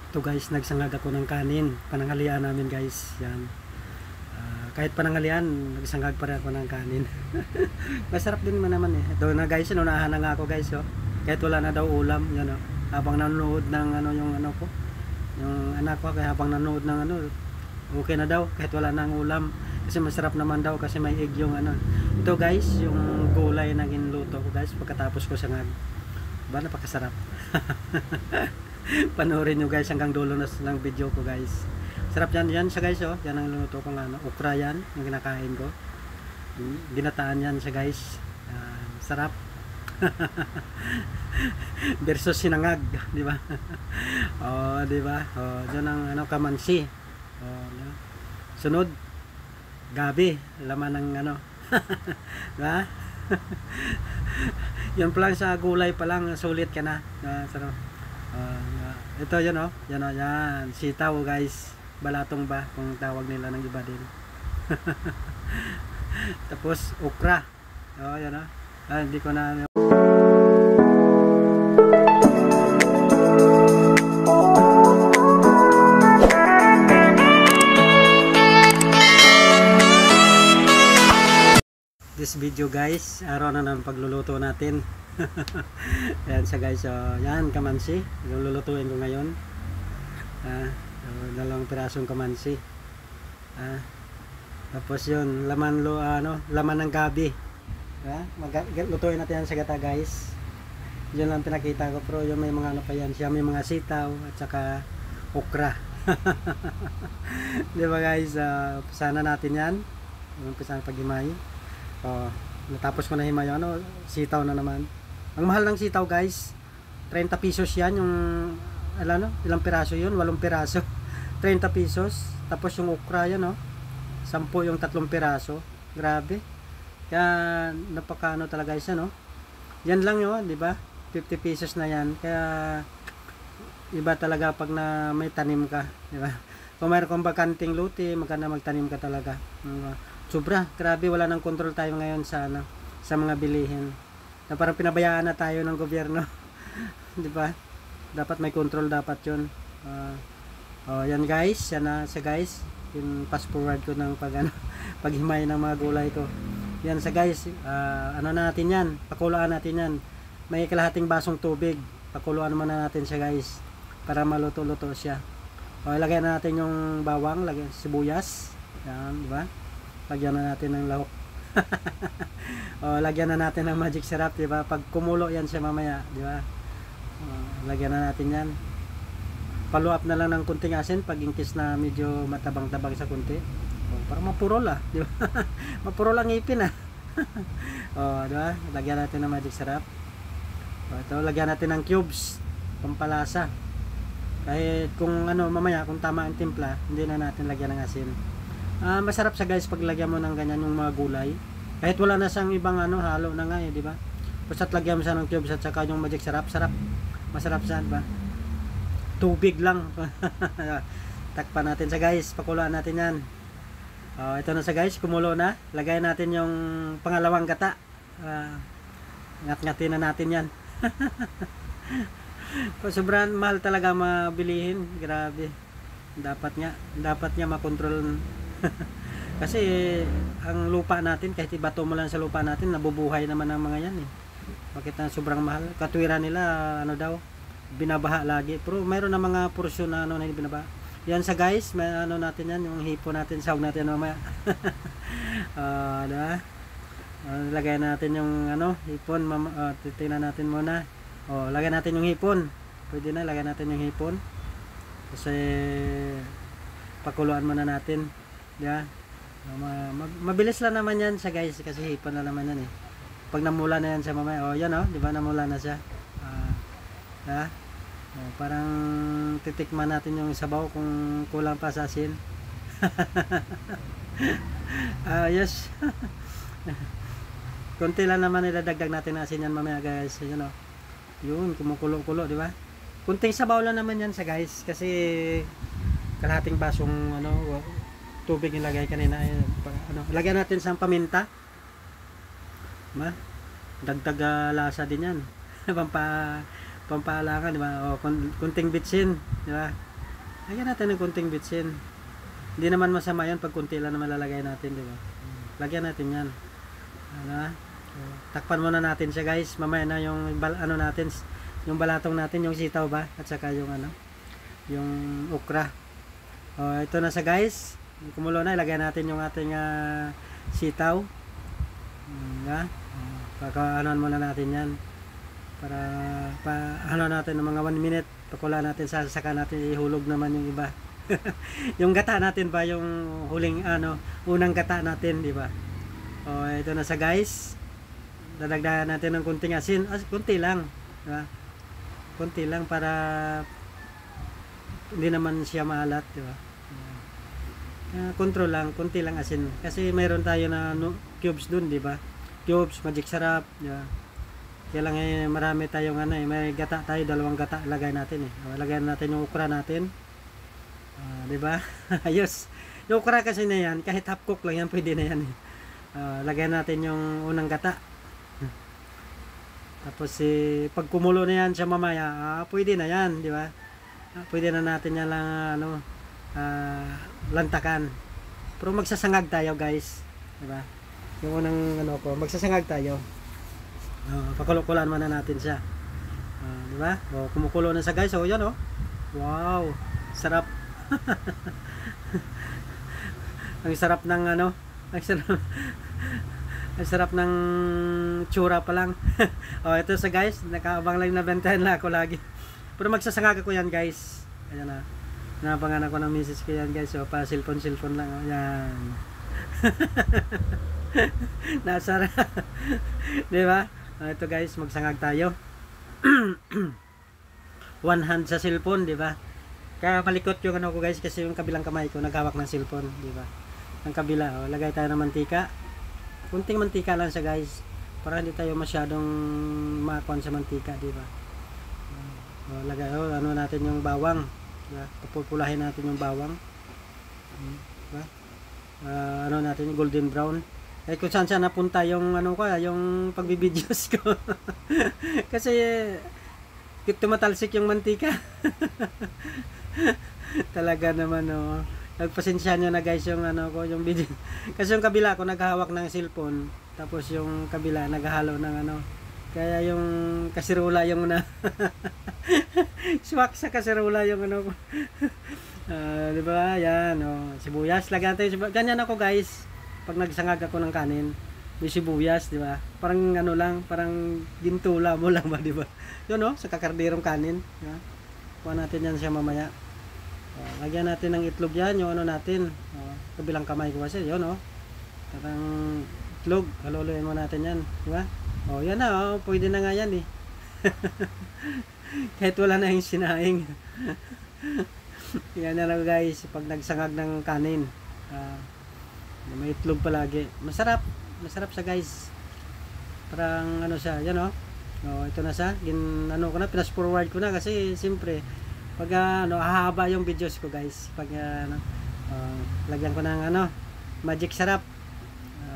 Ito guys, nagsangag ako ng kanin. Pananghalian namin guys. Yan. Kahit pananghalian, nagsangag pa rin ako ng kanin. Masarap din naman eh. Ito na guys, inunahan na nga ako guys. Oh. Kahit wala na daw ulam. Yan, oh. Habang nanonood ng ano, yung ano ko. Yung anak ko, kaya habang nanonood ng ano, okay na daw. Kahit wala nang ulam. Kasi masarap naman daw kasi may egg yung ano. Ito guys, yung gulay na ginluto ko guys. Pagkatapos ko sangag. Ba, napakasarap. Panoorin nyo guys hanggang dulo ng video ko guys. Sarap yan siya guys, oh. Yan ang luto ko ng ano, okra yan, yung kinakain ko. Ginataan yan siya guys. Sarap. Versus sinangag, di ba? Oh, di ba? Oh, diyan ang ano, kamansi. Oh, no? Sunod, gabi, laman ng ano. Diba? Yan pa lang sa gulay pa lang, sulit ka na. Sarap. Ito yan oh, yan sitaw guys, balatong ba kung tawag nila ng iba din. Tapos okra, yan oh, hindi ko na this video guys, araw na ng pagluluto natin. Ayan siya guys, yan kamansi yung lulutuin ko ngayon. Dalawang pirasong kamansi. Tapos yun, laman ng gabi. Lutuin natin yan sa gata guys. Yun lang pinakita ko, pero yung may mga ano pa yan siya, may mga sitaw at saka okra. Diba guys, sana natin yan. Umpisa paghimay. Natapos ko na himay, sitaw na naman. Ang mahal ng sitaw guys, 30 pesos yan yung ilang piraso yun, 8 piraso. 30 pesos. Tapos yung okra yan 10 yung 3 piraso. Grabe. Kaya napakano talaga guys yan lang yun, di ba? 50 pesos na yan. Kaya iba talaga pag na may tanim ka, di ba? Kung mayroon kang bakanting luti, maganda magtanim ka talaga. Sobra, grabe, wala nang control tayo ngayon sa sa mga bilihin. Na parang pinabayaan na tayo ng gobyerno. Di ba? Dapat may control dapat 'yun. Yan guys, yan na sa guys. Yung fast forward ko ng paghimay ng mga gulay ko. Yan sa guys, ano natin 'yan? Pakuluan natin 'yan. May kalahating basong tubig. Pakuluan muna natin siya guys para maluto-luto siya. Ilagay na natin yung bawang, lagyan sibuyas. Yan, di ba? Lagyan na natin ng lahok. Lagyan na natin ng magic syrup, di ba? Pag kumulo yan siya mamaya, di ba? Lagyan na natin yan. Follow up na lang ng kunting asin pag in case na medyo matabang-tabang sa kunti. Para mapurol di ba? Mapurol ang ngipin di ba? Lagyan natin ng magic syrup. Ito, lagyan natin ng cubes, pampalasa. Kahit kung mamaya kung tama ang timpla, hindi na natin lagyan ng asin. Masarap siya guys pag lagyan mo ng ganyan yung mga gulay. Kahit wala na siyang ibang halo na nga di ba? Basta't lagyan mo siya ng cubes at saka yung magic syrup, sarap. Masarap siya, di ba? Tubig lang. Takpan natin siya guys, pakuluan natin yan. Ito na siya guys, kumulo na. Lagay natin yung pangalawang gata. Ngat-ngatin na natin yan. Sobrang mahal talaga mabilihin, grabe. Dapat nga makontrol. Kasi ang lupa natin, kahit ibato mo lang sa lupa natin, nabubuhay naman ang mga yan Bakit na sobrang mahal? Katwiran nila daw, binabaha lagi. Pero mayroon na mga porsyon na na binabaha. Yan sa guys, may natin yan, yung hipo natin, sahog natin mamaya. Diba? Lagay natin yung hipon, titingnan natin muna. Lagay natin yung hipon. Pwede na, lagay natin yung hipon. Kasi pakuluan muna natin. Yeah. Mabilis lang naman yan siya guys, kasi hipon na naman yan Pag namula na yan siya mamaya, yan di ba namula na siya. Parang titikman natin yung sabaw kung kulang pa sa asin. Yes. Konti lang naman iladagdag natin ng asin yan mamaya guys. Yun, kumukulo-kulo, di ba? Kunting sabaw lang naman yan sa guys, kasi kalahating basong tubig nilagay kanina. Lagyan natin sa paminta. Dagdag lasa din yan. Pampalangan, di ba? Kunting bitsin, di ba? Lagyan natin ng kunting bitsin. Hindi naman masama yan pag kunti lang na malalagay natin, di ba? Lagyan natin yan. Ano? Takpan muna natin siya guys. Mamaya na yung ano natin, yung balatong natin, yung sitaw ba? At saka yung ano, yung okra. Ito na sa guys. Kumulo na, ilagay natin yung ating sitaw. Pagka-anuan muna natin yan. Para ano natin ng mga 1 minute. Pakula natin, saka natin ihulog naman yung iba. Yung gata natin ba, yung huling unang gata natin, di ba? Ito na sa guys. Dadagdagan natin ng kunting asin, kunti lang, di ba? Kunti lang para hindi naman siya maalat, di ba? Control lang, kunti lang asin kasi mayroon tayo na cubes dun, di ba? Cubes, magic sarap, di ba? Kaya lang marami tayong may gata tayo, 2 gata lagay natin lagay natin yung okra natin. Di ba? Ayos. Yung okra kasi na yan, kahit half cook lang yan, pwede na yan. Lagyan natin yung unang gata. Tapos pag kumulo na yan siya mamaya, pwede na yan, di ba? Pwede na natin yan lang lantakan. Pero magsasangag tayo, guys. Di ba? Yung unang magsasangag tayo. Pakulukulan muna natin siya. Di ba? Kumukulo na sa guys. Yan Wow, sarap. Ang sarap ng ang sarap ng tsura pa lang. Ito sa guys, nakaabang lang, nabentahan lang ako lagi. Pero magsasangag ako yan guys. Ayan na. Nabangan ako ng message ko yan guys. Pa cellphone lang. Yan. Nasara. Di ba? Ito guys, magsangag tayo. One hand sa cellphone, di ba? Kaya malikot yung ko guys kasi yung kabilang kamay ko naghawak ng cellphone, di ba? Ang kabila, lagay tayo ng mantika. Kunting mantika lang siya guys, para hindi tayo masyadong makuan sa mantika, di ba? Lagay natin yung bawang, di ba? Papupulahin natin yung bawang. Di ba? Natin yung golden brown. Kung saan napunta yung yung pagbibidyo's ko. Kasi tumatalsik yung mantika. Talaga naman nagpasensya nyo na guys yung yung video. Kasi yung kabila ko naghahawak ng cellphone, tapos yung kabila naghahalo ng kaya yung kasirola yung swak sa kasirola yung ko. Di ba? Yan sibuyas, lagyan tayo sibuyas. Ganyan ako guys. Pag nagsangag ako ng kanin, may sibuyas, di ba? Parang lang, parang gintula mo lang ba, di ba? Yun sa kakarderong kanin. Diba? Kuha natin yan siya mamaya. Lagyan natin ng itlog yan, yung natin. Kabilang kamay ko kasi, yun parang itlog, haluluin mo natin yan, di ba? Yan na, pwede na nga yan Kahit wala na yung sinaing. Yan na lang guys, pag nagsangag ng kanin. May itlog palagi. Masarap siya guys. Parang siya, yan ito na siya. Ko na, flash forward ko na kasi siyempre pag hahaba yung videos ko guys. Pag lagyan ko ng magic sarap.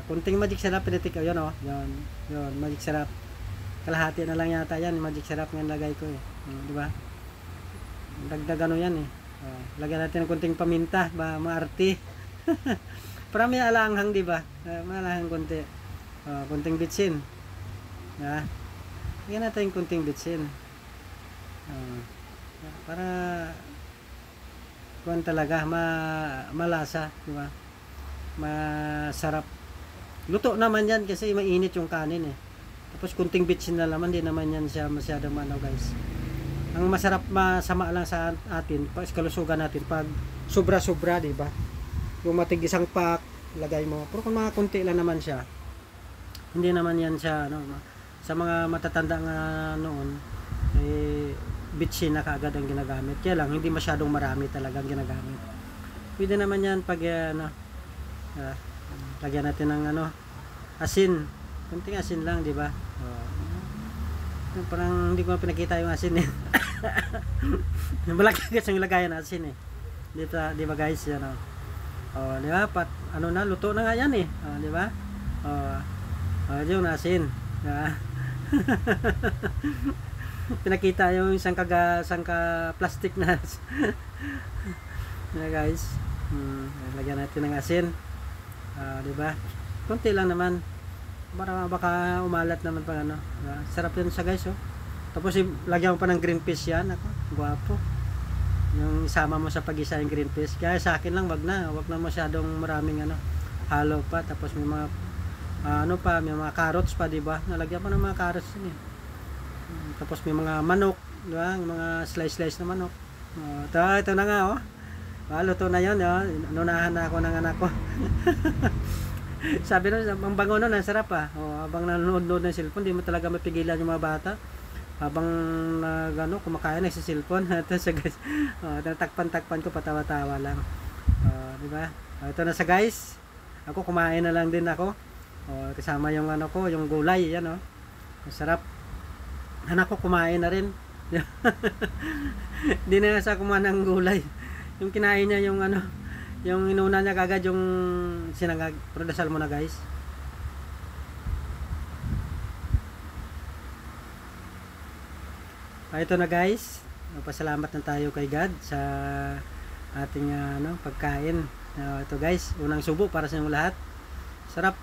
Kunting magic sarap pinitik ko, yun magic sarap. Kalahati na lang yata yan, magic sarap ng lagay ko di ba? Dagdag yan lagyan natin ng kunting paminta, maarte. Para may alanghang, di ba? Malanghang kunti. Kunting bitsin. Lagyan natin kunting bitsin. Para talaga malasa, di ba? Masarap. Luto naman yan kasi mainit yung kanin Tapos kunting bitsin na naman, di naman yan siya masyadong guys. Ang masarap masama lang sa atin, kalusugan natin pag sobra-sobra, di ba? Yung matig isang pack, lagay mo. Pero kung mga kunti lang naman siya, hindi naman yan siya, sa mga matatanda nga noon, bitsin na kaagad ang ginagamit. Kaya lang, hindi masyadong marami talagang ginagamit. Pwede naman yan pag, lagyan natin ng asin. Kunting asin lang, di ba? Parang hindi ko pinakita yung asin Malaki kasi yung lagayan ng asin Dito, di ba guys, yan di ba? Luto na nga yan di ba? Yung asin. pinakita yung sangka plastic na. Yeah, guys. Lagyan natin ng asin. Di ba? Konti lang naman. Baka umalat naman pag ano. Sarap yun siya, guys, oh. Tapos lagyan mo pa ng green peas yan. Ako, guwapo. Yung isama mo sa pag-isa yung green peas. Kaya sa akin lang, wag na masyadong maraming ano, halo pa. Tapos may mga may mga carrots pa, di ba? Nalagyan pa ng mga carrots din eh. Tapos may mga manok, di ba? Mga slice na manok. Ito na nga, oh. Luto na yun, oh. Nunahan na ako ng anak ko. Sabi na, ang bango nun, ang sarap ah. Habang nanonood ng cellphone, di mo talaga mapigilan yung mga bata. Habang kumakain, nagsisilpon. Ito siya, guys. Takpan ko, patawa-tawa lang. Di ba? Ito na sa guys. Ako, kumain na lang din ako. Kasama yung ano ko, yung gulay. Yan, oh. Masarap. Anak ko, kumain na rin. Hindi na siya kumain ng gulay. Yung kinain niya, yung ano, yung inuna niya kagad yung sinangag. Pero dasal mo na, guys. Ito na, guys. Pasalamat na tayo kay God sa ating pagkain. Ito, guys, unang subo para sa inyong lahat. Sarap.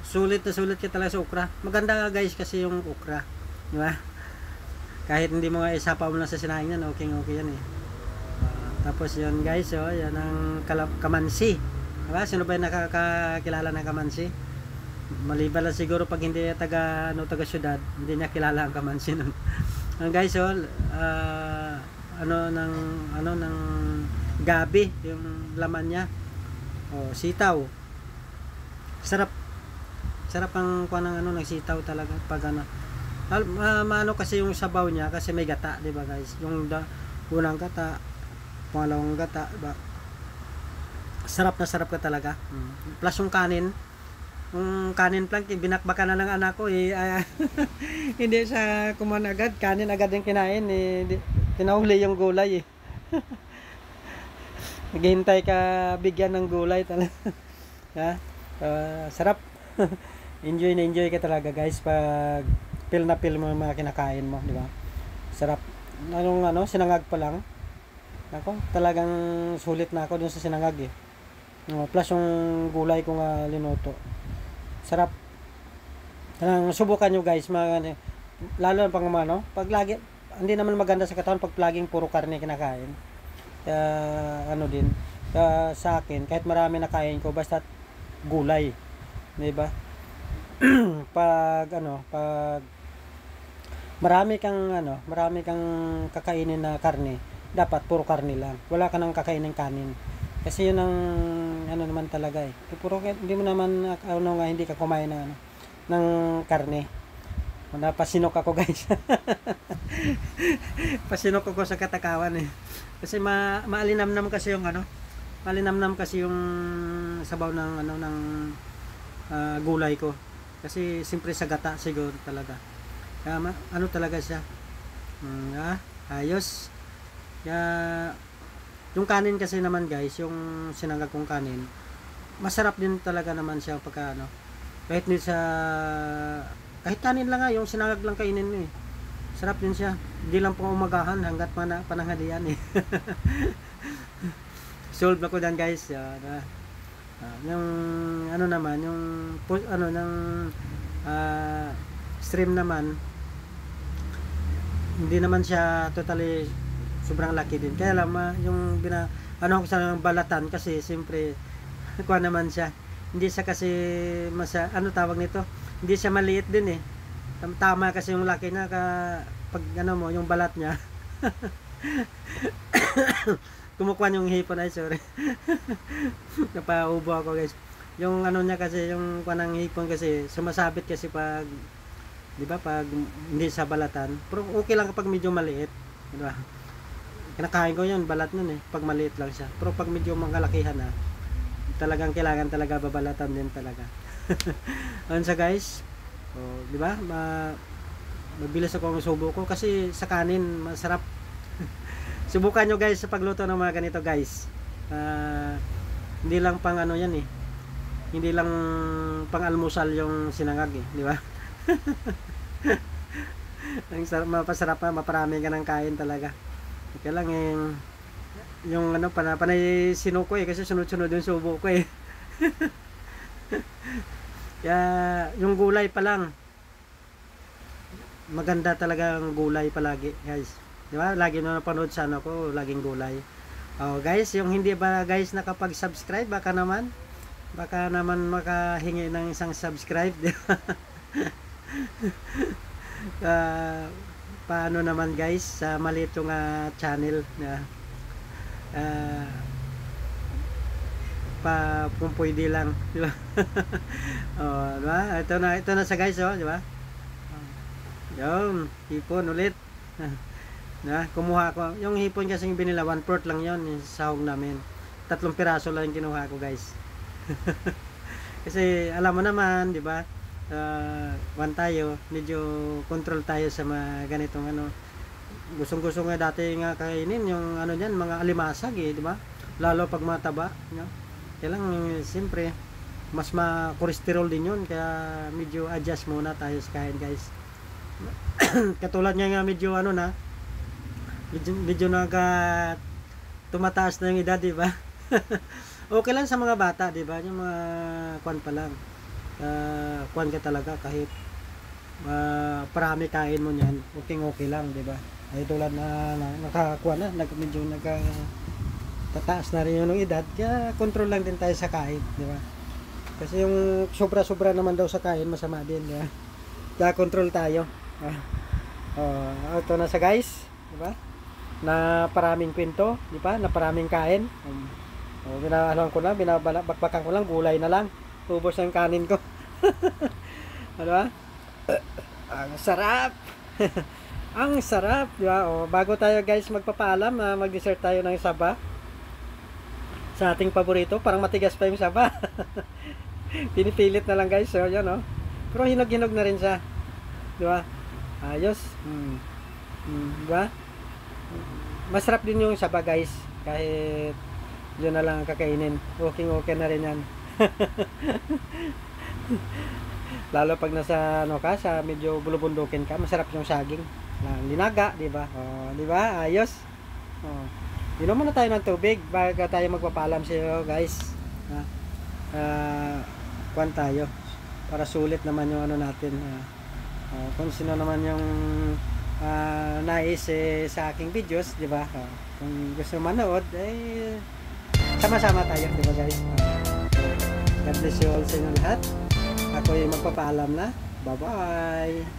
Sulit na sulit ka talaga sa okra. Maganda, guys, kasi yung okra, di ba? Kahit hindi mo isapaw mo lang sa sinaing yan, okay yan eh. Tapos yun, guys, yan ang kamansi, diba? Sino ba yung nakakakilala ng kamansi? Maliban lang siguro pag hindi taga syudad, hindi niya kilala ang kamansi nun. Guys, ng gabi yung laman niya. Sitaw. Sarap ang kuha ng ng sitaw talaga pag maano kasi yung sabaw niya kasi may gata, di ba, guys? Yung unang gata, pangalawang gata, diba? Sarap na sarap ka talaga. Plus yung kanin. Yung kanin plank, binakbakan na ng anak ko eh. Hindi siya kumain agad, kanin agad yung kinain eh. Tinahuli yung gulay eh. Naghihintay ka bigyan ng gulay talaga. Sarap. Enjoy na enjoy ka talaga, guys, pag feel na feel mo yung mga kinakain mo, di ba? Sarap. Sinangag pa lang. Ako, talagang sulit na ako dun sa sinangag eh. Plus yung gulay ko nga linuto. Sarap. Subukan nyo, guys, lalo na pag lagi, hindi naman maganda sa katawan pag laging puro karne kinakain. Sa akin, kahit marami nakain ko, basta gulay, di ba? pag marami kang kakainin na karne, dapat puro karne lang. Wala ka nang kakainin kanin. Kasi yun ang naman talaga eh. Hindi mo naman hindi ka kumain ng karne. Napasinok ako, guys. Pasinok ako sa katakawan eh. Kasi maalinamnam kasi yung sabaw ng gulay ko. Kasi siyempre sa gata siguro talaga. Kaya talaga siya. Ayos. Kaya yung kanin kasi naman, guys, yung sinangag kong kanin, masarap din talaga naman siya pagka kahit kahit kanin lang nga, yung sinangag lang kainin mo eh. Sarap din siya. Hindi lang pang umagahan hanggat pananghalian eh. Solve na ko dan, guys. Yung naman, yung stream naman, hindi naman siya totally sobrang laki din. Kaya lang yung ko sa balatan kasi siyempre kuha naman siya. Hindi siya kasi tawag nito? Hindi siya maliit din eh. Tama kasi yung laki niya pag yung balat niya. Kumukuha yung hipon ay sorry. Napaubo ako, guys. Yung niya kasi yung kuha ng hipon kasi sumasabit kasi pag, di ba, pag hindi sa balatan. Pero okay lang kapag medyo maliit, di ba? Kinakain ko yun, balat nun eh, pag maliit lang siya. Pero pag medyo mangkalakihan na, talagang kailangan talaga babalatan din talaga. Ano sa, guys? Di ba? Mabilis ako ang subo ko kasi sa kanin masarap. Subukan nyo, guys, sa pagluto ng mga ganito, guys. Hindi lang pang yan eh. Hindi lang pang almusal yung sinangag eh, di ba? Ang sarap, mapasarap pa, maparami ka ng kain talaga. Kaya lang yung ano, panay sinuko kasi sunod-sunod yung subo ko Kaya yung gulay pa lang, maganda talaga ang gulay palagi, guys. Di ba? Lagi na napanood sa ano ko, laging gulay. Oh, guys, yung hindi ba guys nakapag-subscribe, baka naman makahingi ng isang subscribe, di ba? Paano naman guys sa malitong channel na kung pwede lang, di ba? Oh, di ba? Ito na sa guys, oh, di ba? Yung hipon ulit. Na, kumuha ko. Yung hipon kasi yung binila, 1/4 lang yon yung sahog namin. 3 piraso lang yung kinuha ko, guys. Kasi alam mo naman, di ba? One tayo, medyo control tayo sa mga ganitong ano. Gustong-gusto nga dati nga kainin yung ano niyan, mga alimasag di ba? Lalo pag mataba, no? Kaya lang siyempre mas ma-cholesterol din yun, kaya medyo adjust muna tayo sa kain, guys. Katulad niya nga medyo ano na, medyo tumataas na yung edad, di ba? Okay lang sa mga bata, di ba? Yung mga kwan pa lang. Kwan ka talaga kahit parami kain mo niyan, okay lang, di ba? Ay tulad na nakakuha na, medyo tataas na rin yung edad, kaya control lang din tayo sa kain, di ba? Kasi yung sobra-sobra naman daw sa kain, masama din, di ba? Kaya control tayo. Ito na sa guys, di ba? Na paraming kwento, di ba? Na paraming kain. Binahalan ko lang, bakbakan ko lang, gulay na lang. Ubos na yung kanin ko. Ano ba? Ang sarap! Ang sarap, di ba? Bago tayo guys magpapaalam, mag-dessert tayo ng saba. Sa ating paborito, parang matigas pa yung saba. Pinipilit na lang guys, so yan Pero hinog-hinog na rin siya. Di ba? Ayos. Di ba? Masarap din yung saba guys. Kahit yun na lang kakainin. Okay na rin yan. Lalo pag nasa sa medyo bulubundukin ka, masarap yung saging. Linaga, di ba? Di ba? Ayos. Inom muna tayo ng tubig bago tayo magpapaalam sa iyo, guys. Kuwan tayo para sulit naman yung ano natin. Kung sino naman yung nais sa aking videos, di ba? Kung gusto manood, sama-sama tayo, di ba guys? God bless you all sa inyo lahat. Ako ay magpapaalam na. Bye-bye!